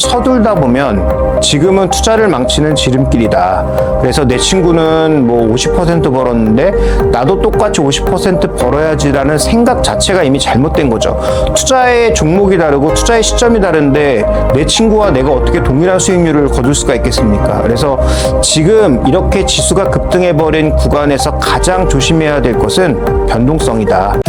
서둘다 보면 지금은 투자를 망치는 지름길이다. 그래서 내 친구는 뭐 50% 벌었는데 나도 똑같이 50% 벌어야지라는 생각 자체가 이미 잘못된 거죠. 투자의 종목이 다르고 투자의 시점이 다른데 내 친구와 내가 어떻게 동일한 수익률을 거둘 수가 있겠습니까? 그래서 지금 이렇게 지수가 급등해버린 구간에서 가장 조심해야 될 것은 변동성이다.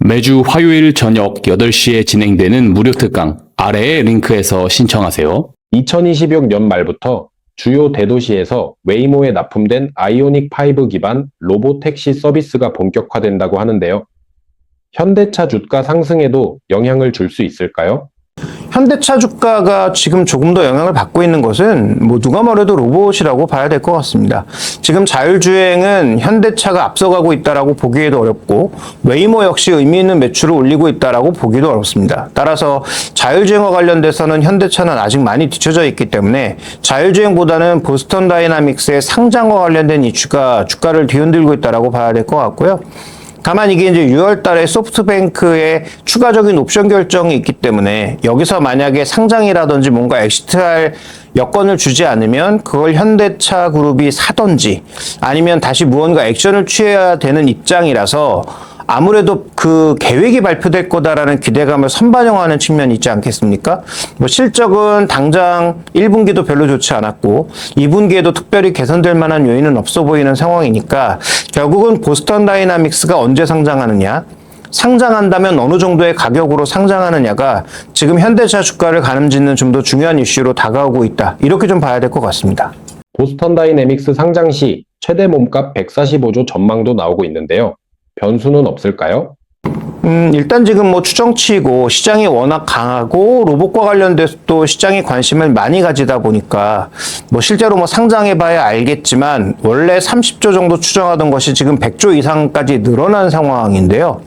매주 화요일 저녁 8시에 진행되는 무료 특강 아래의 링크에서 신청하세요. 2026년 말부터 주요 대도시에서 웨이모에 납품된 아이오닉5 기반 로봇 택시 서비스가 본격화된다고 하는데요. 현대차 주가 상승에도 영향을 줄 수 있을까요? 현대차 주가가 지금 조금 더 영향을 받고 있는 것은 뭐 누가 뭐래도 로봇이라고 봐야 될 것 같습니다. 지금 자율주행은 현대차가 앞서가고 있다라고 보기에도 어렵고 웨이모 역시 의미 있는 매출을 올리고 있다라고 보기도 어렵습니다. 따라서 자율주행과 관련돼서는 현대차는 아직 많이 뒤쳐져 있기 때문에 자율주행보다는 보스턴 다이나믹스의 상장과 관련된 이슈가 주가를 뒤흔들고 있다라고 봐야 될 것 같고요. 다만 이게 이제 6월 달에 소프트뱅크의 추가적인 옵션 결정이 있기 때문에 여기서 만약에 상장이라든지 뭔가 엑시트할 여건을 주지 않으면 그걸 현대차 그룹이 사든지 아니면 다시 무언가 액션을 취해야 되는 입장이라서 아무래도 그 계획이 발표될 거다라는 기대감을 선반영하는 측면이 있지 않겠습니까? 뭐 실적은 당장 1분기도 별로 좋지 않았고 2분기에도 특별히 개선될 만한 요인은 없어 보이는 상황이니까 결국은 보스턴 다이나믹스가 언제 상장하느냐, 상장한다면 어느 정도의 가격으로 상장하느냐가 지금 현대차 주가를 가늠짓는 좀 더 중요한 이슈로 다가오고 있다. 이렇게 좀 봐야 될 것 같습니다. 보스턴 다이내믹스 상장 시 최대 몸값 145조 전망도 나오고 있는데요. 변수는 없을까요? 일단 지금 뭐 추정치이고 시장이 워낙 강하고 로봇과 관련돼서 또 시장이 관심을 많이 가지다 보니까 뭐 실제로 뭐 상장해봐야 알겠지만 원래 30조 정도 추정하던 것이 지금 100조 이상까지 늘어난 상황인데요.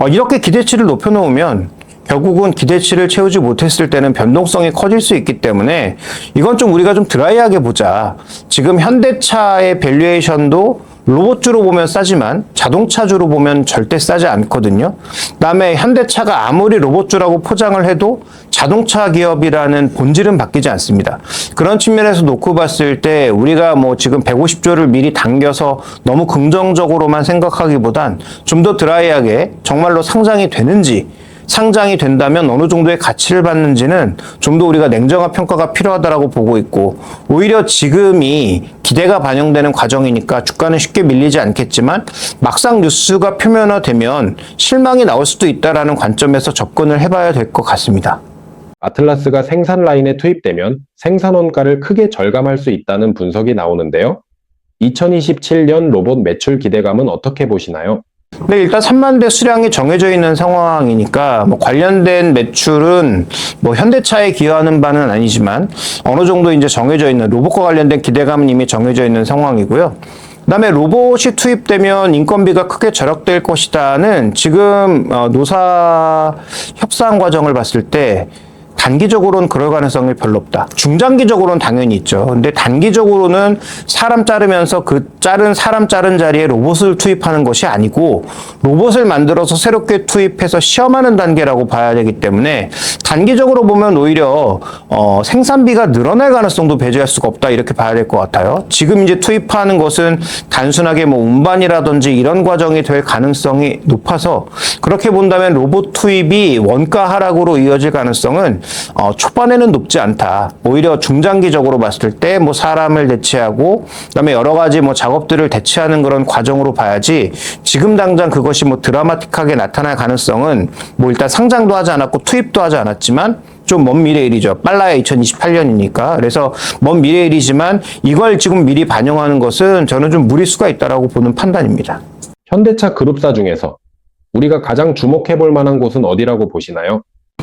이렇게 기대치를 높여놓으면 결국은 기대치를 채우지 못했을 때는 변동성이 커질 수 있기 때문에 이건 좀 우리가 좀 드라이하게 보자. 지금 현대차의 밸류에이션도 로봇주로 보면 싸지만 자동차주로 보면 절대 싸지 않거든요. 그다음에 현대차가 아무리 로봇주라고 포장을 해도 자동차 기업이라는 본질은 바뀌지 않습니다. 그런 측면에서 놓고 봤을 때 우리가 뭐 지금 150조를 미리 당겨서 너무 긍정적으로만 생각하기보단 좀 더 드라이하게 정말로 상장이 되는지, 상장이 된다면 어느 정도의 가치를 받는지는 좀 더 우리가 냉정한 평가가 필요하다고 보고 있고, 오히려 지금이 기대가 반영되는 과정이니까 주가는 쉽게 밀리지 않겠지만 막상 뉴스가 표면화되면 실망이 나올 수도 있다는 관점에서 접근을 해봐야 될 것 같습니다. 아틀라스가 생산 라인에 투입되면 생산 원가를 크게 절감할 수 있다는 분석이 나오는데요. 2027년 로봇 매출 기대감은 어떻게 보시나요? 네, 일단 3만 대 수량이 정해져 있는 상황이니까 뭐 관련된 매출은 뭐 현대차에 기여하는 바는 아니지만 어느 정도 이제 정해져 있는 로봇과 관련된 기대감은 이미 정해져 있는 상황이고요. 그다음에 로봇이 투입되면 인건비가 크게 절약될 것이다는 지금 노사 협상 과정을 봤을 때 단기적으로는 그럴 가능성이 별로 없다. 중장기적으로는 당연히 있죠. 근데 단기적으로는 사람 자르면서 그 사람 자른 자리에 로봇을 투입하는 것이 아니고 로봇을 만들어서 새롭게 투입해서 시험하는 단계라고 봐야 되기 때문에 단기적으로 보면 오히려 생산비가 늘어날 가능성도 배제할 수가 없다. 이렇게 봐야 될 것 같아요. 지금 이제 투입하는 것은 단순하게 뭐 운반이라든지 이런 과정이 될 가능성이 높아서 그렇게 본다면 로봇 투입이 원가 하락으로 이어질 가능성은 초반에는 높지 않다. 오히려 중장기적으로 봤을 때 뭐 사람을 대체하고 그다음에 여러 가지 뭐 작업들을 대체하는 그런 과정으로 봐야지 지금 당장 그것이 뭐 드라마틱하게 나타날 가능성은 뭐 일단 상장도 하지 않았고 투입도 하지 않았지만 좀 먼 미래 일이죠. 빨라야 2028년이니까. 그래서 먼 미래 일이지만 이걸 지금 미리 반영하는 것은 저는 좀 무리수가 있다라고 보는 판단입니다. 현대차 그룹사 중에서 우리가 가장 주목해볼 만한 곳은 어디라고 보시나요?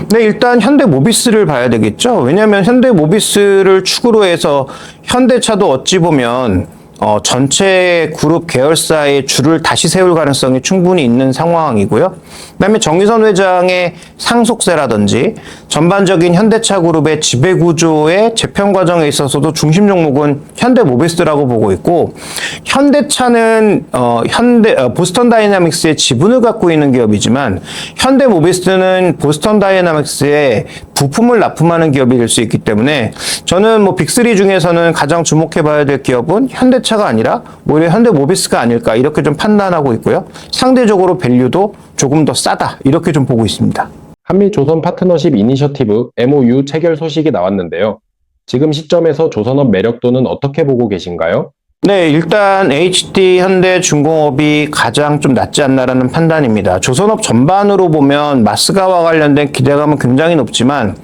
네, 일단 현대모비스를 봐야 되겠죠. 왜냐하면 현대모비스를 축으로 해서 현대차도 어찌 보면 전체 그룹 계열사의 줄을 다시 세울 가능성이 충분히 있는 상황이고요. 그다음에 정의선 회장의 상속세라든지 전반적인 현대차 그룹의 지배구조의 재편 과정에 있어서도 중심 종목은 현대모비스라고 보고 있고, 현대차는 보스턴 다이나믹스의 지분을 갖고 있는 기업이지만 현대모비스는 보스턴 다이나믹스의 부품을 납품하는 기업이 될 수 있기 때문에 저는 뭐 빅3 중에서는 가장 주목해봐야 될 기업은 현대차가 아니라 오히려 현대모비스가 아닐까 이렇게 좀 판단하고 있고요. 상대적으로 밸류도 조금 더 싸다 이렇게 좀 보고 있습니다. 한미 조선 파트너십 이니셔티브 MOU 체결 소식이 나왔는데요. 지금 시점에서 조선업 매력도는 어떻게 보고 계신가요? 네, 일단 HD 현대중공업이 가장 좀 낫지 않나라는 판단입니다. 조선업 전반으로 보면 마스가와 관련된 기대감은 굉장히 높지만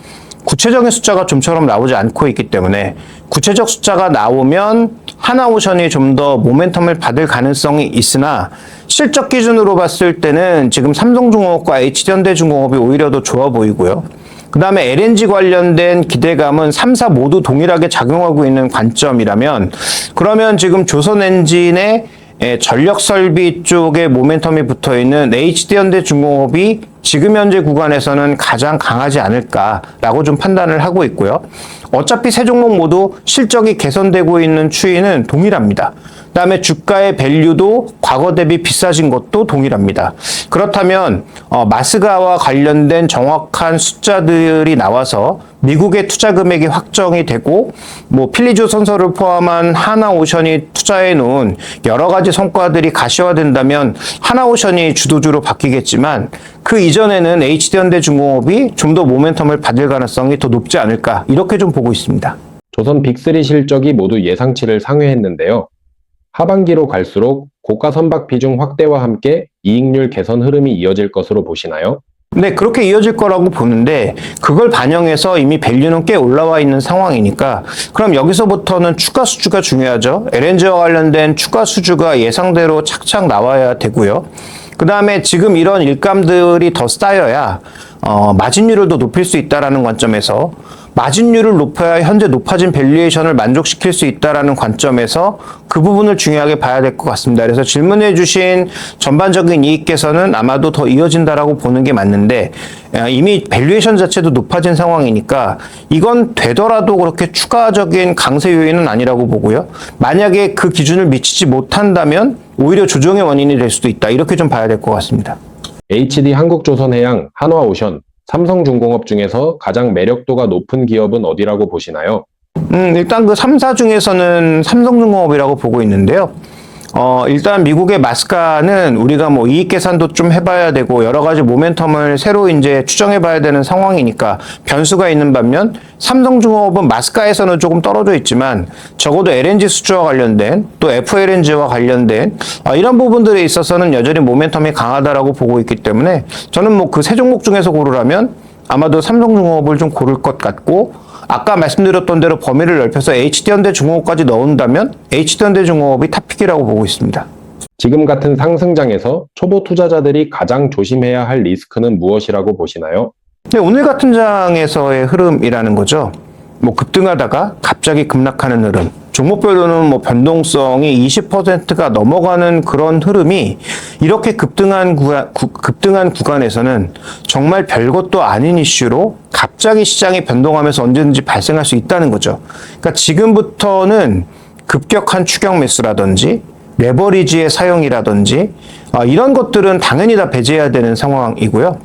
구체적인 숫자가 좀처럼 나오지 않고 있기 때문에 구체적 숫자가 나오면 하나오션이 좀 더 모멘텀을 받을 가능성이 있으나 실적 기준으로 봤을 때는 지금 삼성중공업과 HD현대중공업이 오히려 더 좋아 보이고요. 그 다음에 LNG 관련된 기대감은 3사 모두 동일하게 작용하고 있는 관점이라면, 그러면 지금 조선엔진의 전력 설비 쪽에 모멘텀이 붙어 있는 HD현대중공업이 지금 현재 구간에서는 가장 강하지 않을까라고 좀 판단을 하고 있고요. 어차피 세 종목 모두 실적이 개선되고 있는 추이는 동일합니다. 그다음에 주가의 밸류도 과거 대비 비싸진 것도 동일합니다. 그렇다면 마스가와 관련된 정확한 숫자들이 나와서 미국의 투자 금액이 확정이 되고 뭐 필리조선소를 포함한 하나오션이 투자해 놓은 여러 가지 성과들이 가시화된다면 하나오션이 주도주로 바뀌겠지만 그 이전에는 HD현대중공업이 좀 더 모멘텀을 받을 가능성이 더 높지 않을까 이렇게 좀 보고 있습니다. 조선 빅3 실적이 모두 예상치를 상회했는데요. 하반기로 갈수록 고가 선박 비중 확대와 함께 이익률 개선 흐름이 이어질 것으로 보시나요? 네, 그렇게 이어질 거라고 보는데 그걸 반영해서 이미 밸류는 꽤 올라와 있는 상황이니까 그럼 여기서부터는 추가 수주가 중요하죠. LNG와 관련된 추가 수주가 예상대로 착착 나와야 되고요. 그 다음에 지금 이런 일감들이 더 쌓여야 마진율을 더 높일 수 있다는 관점에서 마진율을 높여야 현재 높아진 밸류에이션을 만족시킬 수 있다는 관점에서 그 부분을 중요하게 봐야 될 것 같습니다. 그래서 질문해 주신 전반적인 이익 개선은 아마도 더 이어진다라고 보는 게 맞는데 이미 밸류에이션 자체도 높아진 상황이니까 이건 되더라도 그렇게 추가적인 강세 요인은 아니라고 보고요. 만약에 그 기준을 미치지 못한다면 오히려 조정의 원인이 될 수도 있다. 이렇게 좀 봐야 될 것 같습니다. HD 한국조선해양, 한화오션, 삼성중공업 중에서 가장 매력도가 높은 기업은 어디라고 보시나요? 일단 그 3사 중에서는 삼성중공업이라고 보고 있는데요. 일단 미국의 마스카는 우리가 뭐 이익 계산도 좀 해봐야 되고 여러 가지 모멘텀을 새로 이제 추정해봐야 되는 상황이니까 변수가 있는 반면 삼성중공업은 마스카에서는 조금 떨어져 있지만 적어도 LNG 수주와 관련된 또 FLNG와 관련된 이런 부분들에 있어서는 여전히 모멘텀이 강하다라고 보고 있기 때문에 저는 뭐 그 세 종목 중에서 고르라면 아마도 삼성중공업을 좀 고를 것 같고 아까 말씀드렸던 대로 범위를 넓혀서 HD현대중공업까지 넣은다면 HD현대중공업이 탑픽이라고 보고 있습니다. 지금 같은 상승장에서 초보 투자자들이 가장 조심해야 할 리스크는 무엇이라고 보시나요? 네, 오늘 같은 장에서의 흐름이라는 거죠. 뭐 급등하다가 갑자기 급락하는 흐름. 종목별로는 뭐 변동성이 20%가 넘어가는 그런 흐름이 이렇게 급등한 구간에서는 정말 별것도 아닌 이슈로 갑자기 시장이 변동하면서 언제든지 발생할 수 있다는 거죠. 그러니까 지금부터는 급격한 추격 매수라든지 레버리지의 사용이라든지 이런 것들은 당연히 다 배제해야 되는 상황이고요.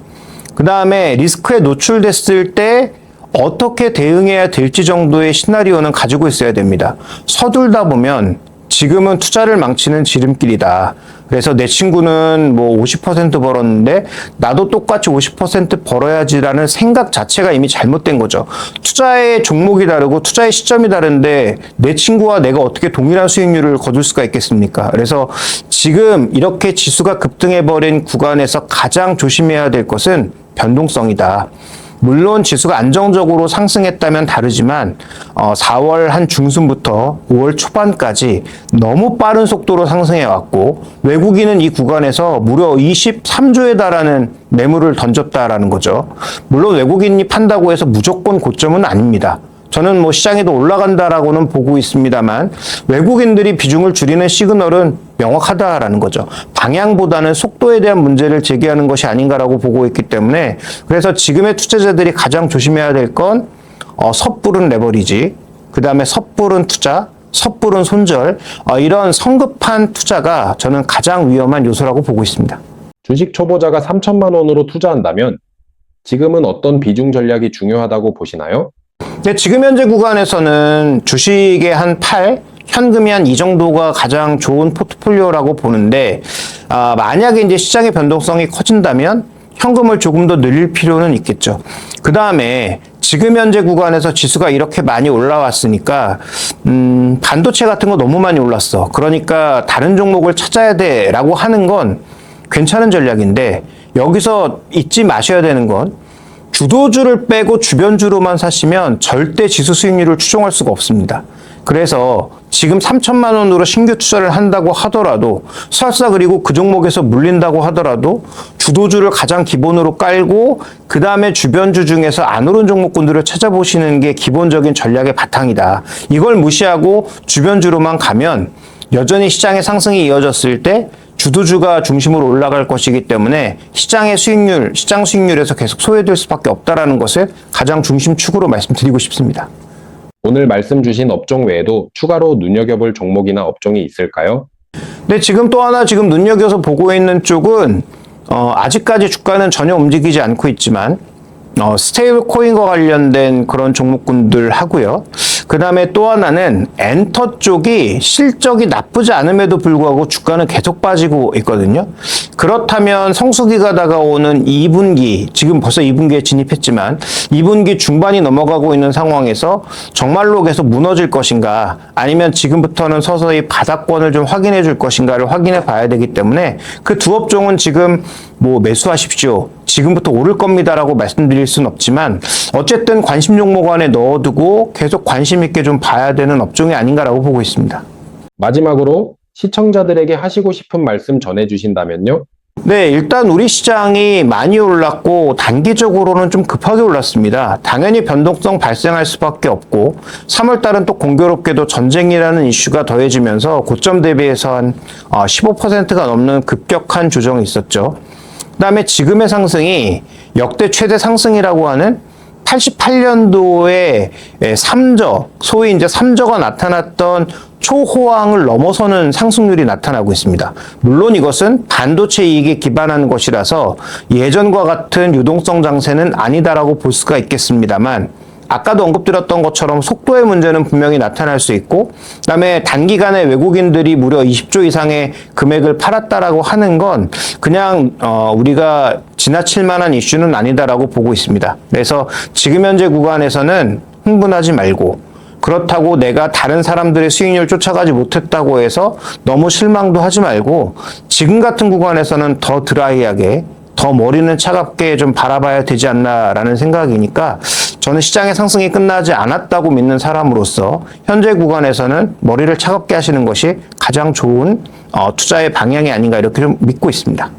그 다음에 리스크에 노출됐을 때 어떻게 대응해야 될지 정도의 시나리오는 가지고 있어야 됩니다. 서둘다 보면 지금은 투자를 망치는 지름길이다. 그래서 내 친구는 뭐 50% 벌었는데 나도 똑같이 50% 벌어야지라는 생각 자체가 이미 잘못된 거죠. 투자의 종목이 다르고 투자의 시점이 다른데 내 친구와 내가 어떻게 동일한 수익률을 거둘 수가 있겠습니까? 그래서 지금 이렇게 지수가 급등해버린 구간에서 가장 조심해야 될 것은 변동성이다. 물론 지수가 안정적으로 상승했다면 다르지만 4월 한 중순부터 5월 초반까지 너무 빠른 속도로 상승해왔고 외국인은 이 구간에서 무려 23조에 달하는 매물을 던졌다라는 거죠. 물론 외국인이 판다고 해서 무조건 고점은 아닙니다. 저는 뭐 시장이 더 올라간다라고는 보고 있습니다만 외국인들이 비중을 줄이는 시그널은 명확하다라는 거죠. 방향보다는 속도에 대한 문제를 제기하는 것이 아닌가라고 보고 있기 때문에 그래서 지금의 투자자들이 가장 조심해야 될 건 섣부른 레버리지, 그 다음에 섣부른 투자, 섣부른 손절, 이런 성급한 투자가 저는 가장 위험한 요소라고 보고 있습니다. 주식 초보자가 3천만 원으로 투자한다면 지금은 어떤 비중 전략이 중요하다고 보시나요? 근데 지금 현재 구간에서는 주식의 한 8, 현금이 한 이 정도가 가장 좋은 포트폴리오라고 보는데, 만약에 이제 시장의 변동성이 커진다면 현금을 조금 더 늘릴 필요는 있겠죠. 그 다음에 지금 현재 구간에서 지수가 이렇게 많이 올라왔으니까 반도체 같은 거 너무 많이 올랐어. 그러니까 다른 종목을 찾아야 돼라고 하는 건 괜찮은 전략인데 여기서 잊지 마셔야 되는 건 주도주를 빼고 주변주로만 사시면 절대 지수 수익률을 추종할 수가 없습니다. 그래서 지금 3천만 원으로 신규 투자를 한다고 하더라도 설사 그리고 그 종목에서 물린다고 하더라도 주도주를 가장 기본으로 깔고 그 다음에 주변주 중에서 안 오른 종목군들을 찾아보시는 게 기본적인 전략의 바탕이다. 이걸 무시하고 주변주로만 가면 여전히 시장의 상승이 이어졌을 때 주도주가 중심으로 올라갈 것이기 때문에 시장의 수익률, 시장 수익률에서 계속 소외될 수밖에 없다라는 것을 가장 중심축으로 말씀드리고 싶습니다. 오늘 말씀 주신 업종 외에도 추가로 눈여겨볼 종목이나 업종이 있을까요? 네, 지금 또 하나 지금 눈여겨서 보고 있는 쪽은 아직까지 주가는 전혀 움직이지 않고 있지만 스테이블 코인과 관련된 그런 종목군들 하고요. 그 다음에 또 하나는 엔터 쪽이 실적이 나쁘지 않음에도 불구하고 주가는 계속 빠지고 있거든요. 그렇다면 성수기가 다가오는 2분기, 지금 벌써 2분기에 진입했지만 2분기 중반이 넘어가고 있는 상황에서 정말로 계속 무너질 것인가 아니면 지금부터는 서서히 바닥권을 좀 확인해 줄 것인가를 확인해 봐야 되기 때문에 그 두 업종은 지금 뭐 매수하십시오. 지금부터 오를 겁니다라고 말씀드릴 수는 없지만 어쨌든 관심 종목 안에 넣어두고 계속 관심 있게 좀 봐야 되는 업종이 아닌가라고 보고 있습니다. 마지막으로 시청자들에게 하시고 싶은 말씀 전해주신다면요? 네, 일단 우리 시장이 많이 올랐고 단기적으로는 좀 급하게 올랐습니다. 당연히 변동성 발생할 수밖에 없고 3월 달은 또 공교롭게도 전쟁이라는 이슈가 더해지면서 고점 대비해서 한 15%가 넘는 급격한 조정이 있었죠. 그다음에 지금의 상승이 역대 최대 상승이라고 하는 88년도에 삼저, 소위 이제 삼저가 나타났던 초호황을 넘어서는 상승률이 나타나고 있습니다. 물론 이것은 반도체 이익에 기반한 것이라서 예전과 같은 유동성 장세는 아니다라고 볼 수가 있겠습니다만 아까도 언급드렸던 것처럼 속도의 문제는 분명히 나타날 수 있고 그다음에 단기간에 외국인들이 무려 20조 이상의 금액을 팔았다라고 하는 건 그냥 우리가 지나칠 만한 이슈는 아니다라고 보고 있습니다. 그래서 지금 현재 구간에서는 흥분하지 말고 그렇다고 내가 다른 사람들의 수익률 쫓아가지 못했다고 해서 너무 실망도 하지 말고 지금 같은 구간에서는 더 드라이하게 더 머리는 차갑게 좀 바라봐야 되지 않나라는 생각이니까 저는 시장의 상승이 끝나지 않았다고 믿는 사람으로서 현재 구간에서는 머리를 차갑게 하시는 것이 가장 좋은 투자의 방향이 아닌가 이렇게 좀 믿고 있습니다.